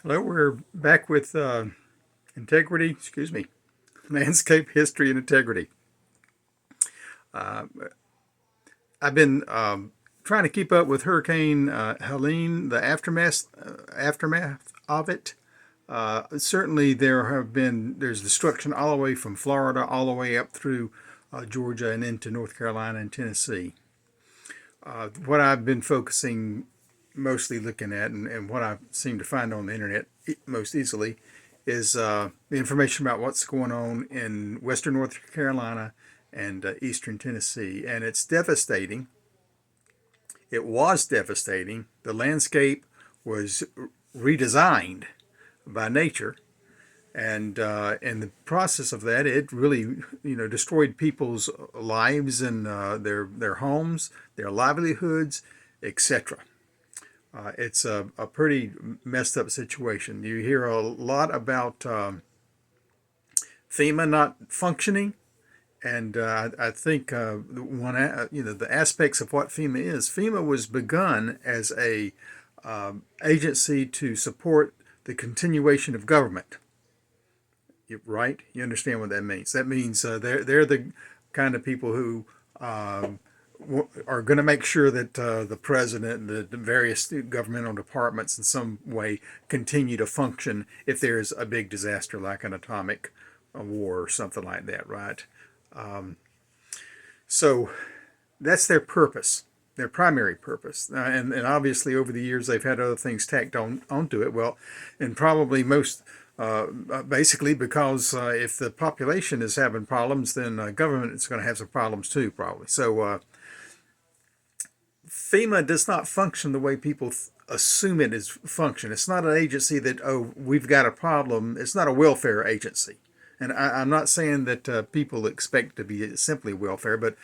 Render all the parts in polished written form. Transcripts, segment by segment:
Hello, we're back with landscape history and integrity. Uh, I've been trying to keep up with Hurricane Helene, the aftermath of it. Certainly, there's destruction all the way from Florida all the way up through Georgia and into North Carolina and Tennessee. What I've been focusing mostly looking at and what I seem to find on the internet most easily is the information about what's going on in western North Carolina and eastern Tennessee. And it's devastating. It was devastating. The landscape was redesigned by nature. And in the process of that, it really, destroyed people's lives and their homes, their livelihoods, etc. It's a pretty messed up situation. You hear a lot about FEMA not functioning, and I think the aspects of what FEMA is. FEMA was begun as a agency to support the continuation of government. Right? You understand what that means? That means they're the kind of people who are going to make sure that the president and the various governmental departments in some way continue to function if there's a big disaster like an atomic war or something like that, right? So that's their purpose, their primary purpose. And obviously over the years they've had other things tacked onto it. Well, and probably most basically because if the population is having problems, then government is going to have some problems too, probably. So FEMA does not function the way people assume it is function. It's not an agency that, oh, we've got a problem. It's not a welfare agency. And I'm not saying that people expect to be simply welfare, but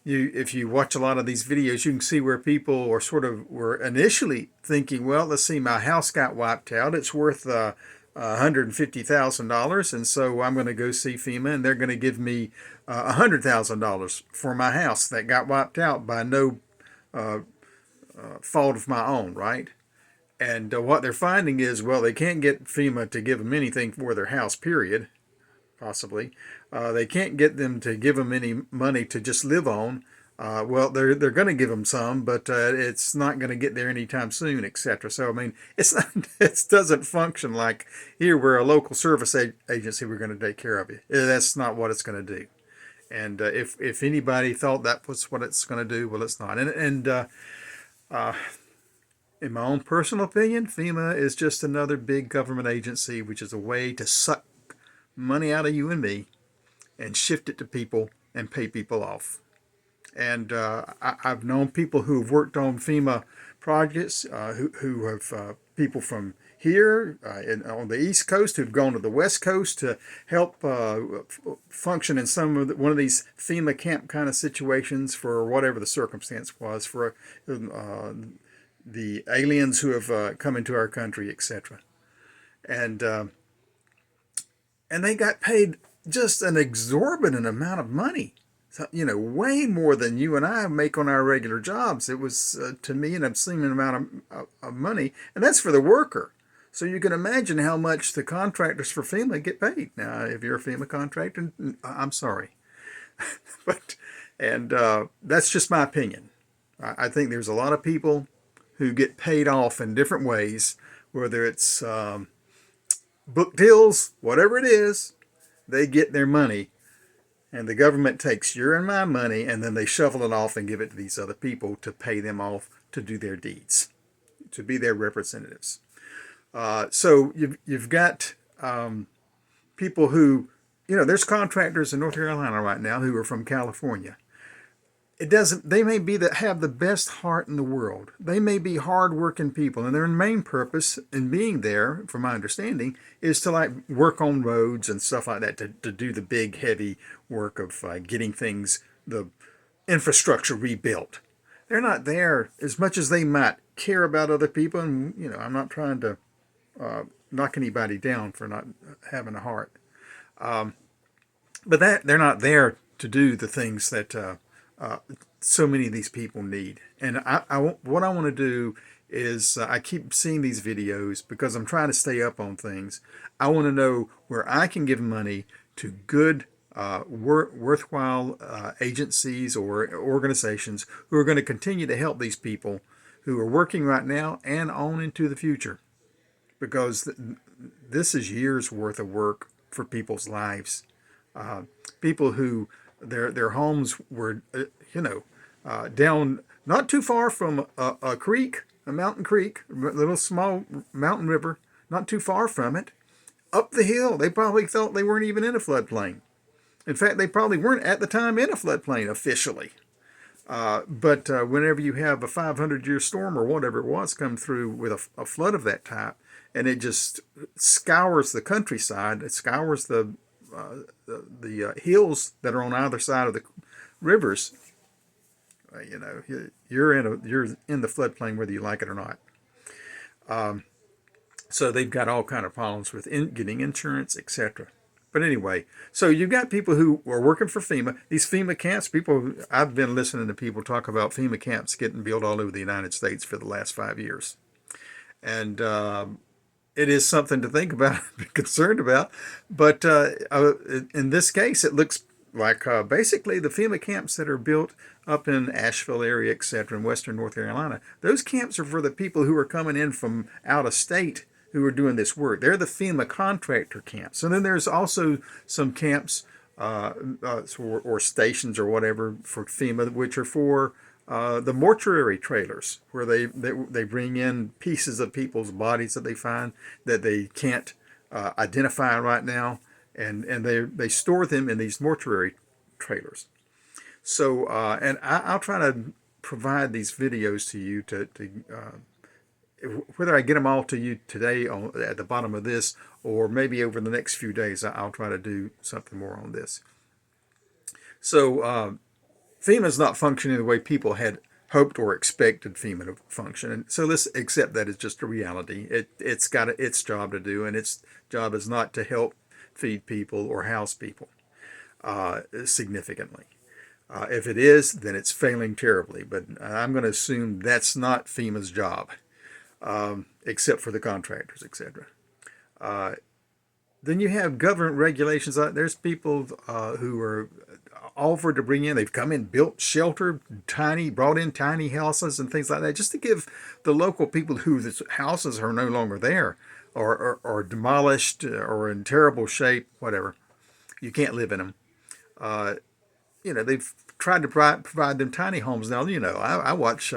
if you watch a lot of these videos, you can see where people were initially thinking, well, let's see, my house got wiped out. It's worth $150,000, and so I'm going to go see FEMA, and they're going to give me $100,000 for my house that got wiped out by no fault of my own, right? And what they're finding is, well, they can't get FEMA to give them anything for their house, period, possibly. They can't get them to give them any money to just live on. Well, they're going to give them some, but it's not going to get there anytime soon, etc. So I mean, it's not, it doesn't function like here we're a local service agency. We're going to take care of you. That's not what it's going to do. And if anybody thought that was what it's going to do, well, it's not. And in my own personal opinion, FEMA is just another big government agency, which is a way to suck money out of you and me and shift it to people and pay people off. And I've known people who've worked on FEMA projects, who have people from here on the East Coast who've gone to the West Coast to help function in one of these FEMA camp kind of situations for whatever the circumstance was for the aliens who have come into our country, etc. And and they got paid just an exorbitant amount of money. So, way more than you and I make on our regular jobs. It was, to me, an obscene amount of money, and that's for the worker. So you can imagine how much the contractors for FEMA get paid. Now, if you're a FEMA contractor, I'm sorry. but and That's just my opinion. I think there's a lot of people who get paid off in different ways, whether it's book deals, whatever it is, they get their money. And the government takes your and my money, and then they shovel it off and give it to these other people to pay them off to do their deeds, to be their representatives. So you've got people who, there's contractors in North Carolina right now who are from California. They may have the best heart in the world. They may be hard-working people, and their main purpose in being there, from my understanding, is to work on roads and stuff like that, to do the big, heavy work of getting the infrastructure rebuilt. They're not there as much as they might care about other people, and, I'm not trying to knock anybody down for not having a heart. But they're not there to do the things that so many of these people need. And what I want to do is I keep seeing these videos because I'm trying to stay up on things. I want to know where I can give money to good, worthwhile agencies or organizations who are going to continue to help these people who are working right now and on into the future. Because this is years worth of work for people's lives. Uh, People who their homes were, down not too far from a creek, a mountain creek, a little small mountain river, not too far from it. Up the hill, they probably thought they weren't even in a floodplain. In fact, they probably weren't at the time in a floodplain officially. But whenever you have a 500-year storm or whatever it was come through with a flood of that type, and it just scours the countryside, it scours the hills that are on either side of the rivers, you're in the floodplain whether you like it or not. So they've got all kind of problems with getting insurance, etc. But anyway, so you've got people who are working for FEMA. These FEMA camps, I've been listening to people talk about FEMA camps getting built all over the United States for the last 5 years. And it is something to think about, be concerned about. But in this case, it looks like basically the FEMA camps that are built up in Asheville area, etc., in western North Carolina, those camps are for the people who are coming in from out of state who are doing this work. They're the FEMA contractor camps. And then there's also some camps or stations or whatever for FEMA, which are for the mortuary trailers, where they bring in pieces of people's bodies that they find that they can't identify right now, and they store them in these mortuary trailers. So, and I'll try to provide these videos to you to whether I get them all to you today at the bottom of this, or maybe over the next few days, I'll try to do something more on this. So FEMA's not functioning the way people had hoped or expected FEMA to function. And so let's accept that it's just a reality. It's got its job to do, and its job is not to help feed people or house people significantly. If it is, then it's failing terribly. But I'm going to assume that's not FEMA's job, except for the contractors, etc. Then you have government regulations. There's people who are offered to bring in. They've come in, built shelter, brought in tiny houses and things like that, just to give the local people whose houses are no longer there, or demolished, or in terrible shape, whatever. You can't live in them. They've tried to provide them tiny homes. Now, I watch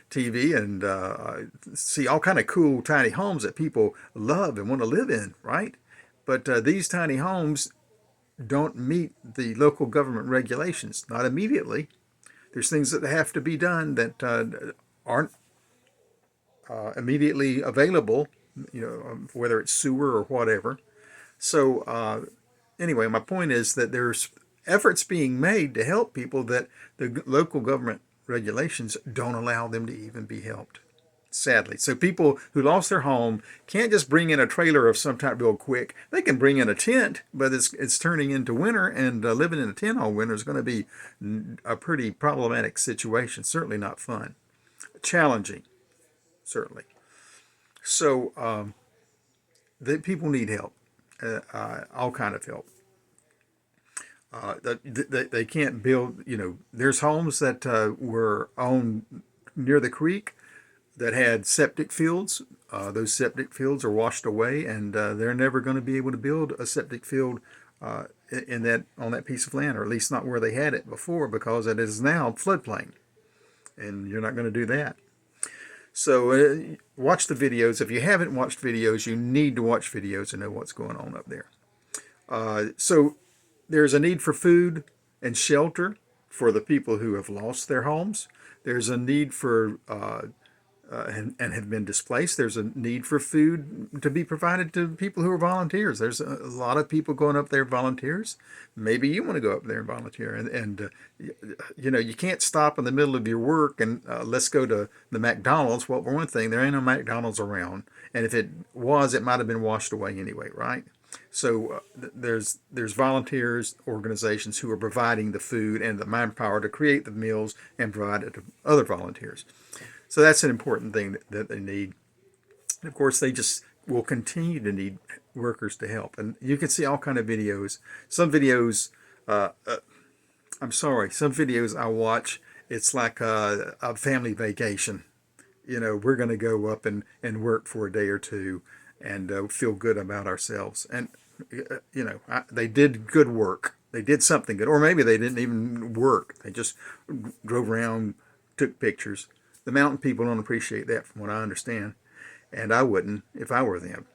TV and see all kind of cool tiny homes that people love and want to live in, right? But these tiny homes don't meet the local government regulations, not immediately. There's things that have to be done that aren't immediately available, whether it's sewer or whatever. So anyway, my point is that there's efforts being made to help people that the local government regulations don't allow them to even be helped, sadly. So people who lost their home can't just bring in a trailer of some type real quick. They can bring in a tent, but it's turning into winter, and living in a tent all winter is going to be a pretty problematic situation. Certainly not fun. Challenging, certainly. So the people need help, all kind of help. They can't build, there's homes that were owned near the creek that had septic fields. Those septic fields are washed away, and they're never going to be able to build a septic field on that piece of land, or at least not where they had it before, because it is now floodplain, and you're not going to do that. So watch the videos. If you haven't watched videos, you need to watch videos to know what's going on up there. So there's a need for food and shelter for the people who have lost their homes. There's a need for and have been displaced. There's a need for food to be provided to people who are volunteers. There's a lot of people going up there, volunteers. Maybe you want to go up there and volunteer. And you can't stop in the middle of your work and let's go to the McDonald's. Well, for one thing, there ain't no McDonald's around. And if it was, it might have been washed away anyway, right? So there's volunteers, organizations who are providing the food and the manpower to create the meals and provide it to other volunteers. So that's an important thing that they need. And of course, they just will continue to need workers to help. And you can see all kind of videos. Some videos, I'm sorry, some videos I watch, it's like a family vacation. We're going to go up and work for a day or two and feel good about ourselves. And, they did good work. They did something good. Or maybe they didn't even work. They just drove around, took pictures. The mountain people don't appreciate that, from what I understand. And I wouldn't if I were them.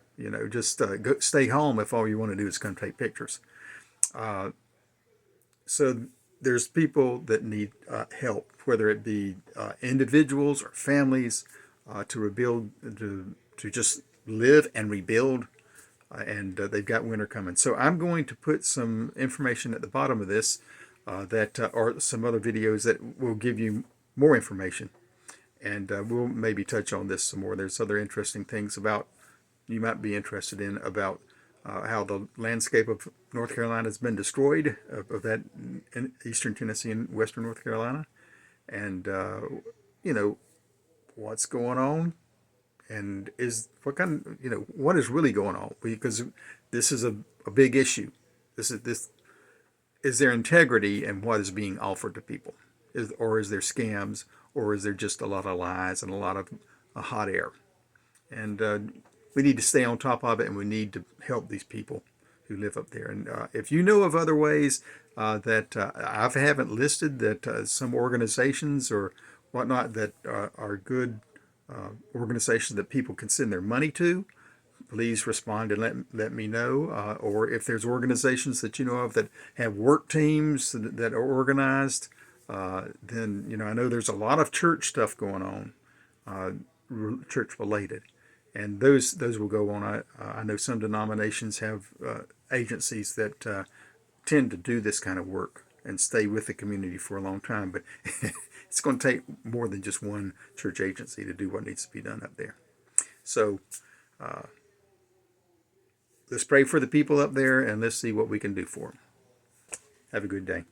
Just stay home if all you want to do is come take pictures. So there's people that need help, whether it be individuals or families, to rebuild, to just live and rebuild. And they've got winter coming. So I'm going to put some information at the bottom of this that are some other videos that will give you more information. And we'll maybe touch on this some more. There's other interesting things you might be interested in about how the landscape of North Carolina has been destroyed, of that in eastern Tennessee and western North Carolina, and what's going on, and what is really going on, because this is a big issue. This is there integrity in what is being offered to people, or is there scams, or is there just a lot of lies and a lot of hot air? And we need to stay on top of it, and we need to help these people who live up there. And if you know of other ways that I haven't listed, that some organizations or whatnot that are good organizations that people can send their money to, please respond and let me know. Or if there's organizations that you know of that have work teams that are organized, then I know there's a lot of church stuff going on, church related, and those will go on. I know some denominations have agencies that tend to do this kind of work and stay with the community for a long time, but it's going to take more than just one church agency to do what needs to be done up there. So let's pray for the people up there, and let's see what we can do for them. Have a good day.